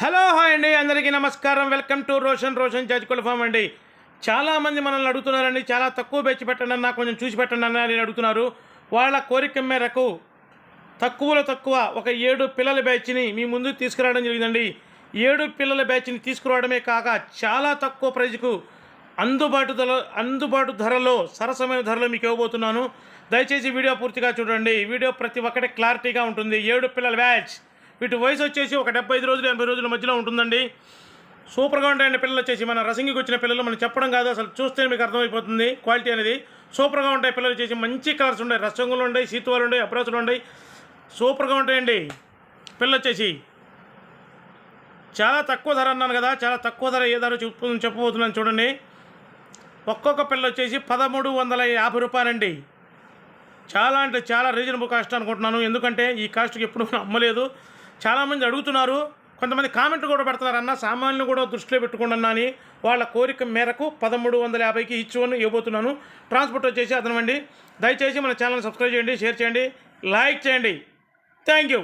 Hello hi అండి, అందరికీ నమస్కారం. వెల్కమ్ టు రోషన్ జాజికోళ్ళ ఫామ్ అండి. చాలామంది మనల్ని అడుగుతున్నారండి, చాలా తక్కువ బెచ్చి పెట్టండి అన్న, కొంచెం చూసి పెట్టండి అన్న అని అడుగుతున్నారు. వాళ్ళ కోరిక మేరకు తక్కువలో తక్కువ ఒక 7 పిల్లల బ్యాచ్ని మీ ముందుకు తీసుకురావడం జరిగిందండి. 7 పిల్లల బ్యాచ్ని తీసుకురావడమే కాక చాలా తక్కువ ప్రైజ్కు అందుబాటు ధరలో సరసమైన ధరలో మీకు ఇవ్వబోతున్నాను. దయచేసి వీడియో పూర్తిగా చూడండి. వీడియో ప్రతి ఒక్కటి క్లారిటీగా ఉంటుంది. 7 పిల్లల బ్యాచ్, వీటి వయసు వచ్చేసి ఒక 75 రోజులు 80 రోజుల మధ్యలో ఉంటుందండి. సూపర్గా ఉంటాయండి పిల్లలు వచ్చేసి. మన రసింగికి వచ్చిన పిల్లలు మనం చెప్పడం కాదు, అసలు చూస్తే మీకు అర్థమైపోతుంది క్వాలిటీ అనేది. సూపర్గా ఉంటాయి పిల్లలు వచ్చేసి. మంచి కలర్స్ ఉంటాయి, రసంగులు ఉంటాయి, సీతువాలు ఉంటాయి, అప్రాసులు ఉంటాయి. సూపర్గా ఉంటాయండి పిల్లలు వచ్చేసి. చాలా తక్కువ ధర అన్నాను కదా, చాలా తక్కువ ధర ఏ ధర చెప్పబోతున్నాను చూడండి. ఒక్కొక్క పిల్ల వచ్చేసి 1350 రూపాయలండి. చాలా అంటే చాలా రీజనబుల్ కాస్ట్ అనుకుంటున్నాను. ఎందుకంటే ఈ కాస్ట్కి ఎప్పుడు అమ్మలేదు. చాలామంది అడుగుతున్నారు, కొంతమంది కామెంట్లు కూడా పెడుతున్నారు, అన్న సామాన్యులు కూడా దృష్టిలో పెట్టుకోండి అన్న అని. వాళ్ళ కోరిక మేరకు 1350కి ఇచ్చుకొని ఇవ్వబోతున్నాను. ట్రాన్స్పోర్ట్ వచ్చేసి అదనమండి. దయచేసి మన ఛానల్ సబ్స్క్రైబ్ చేయండి, షేర్ చేయండి, లైక్ చేయండి. Thank you.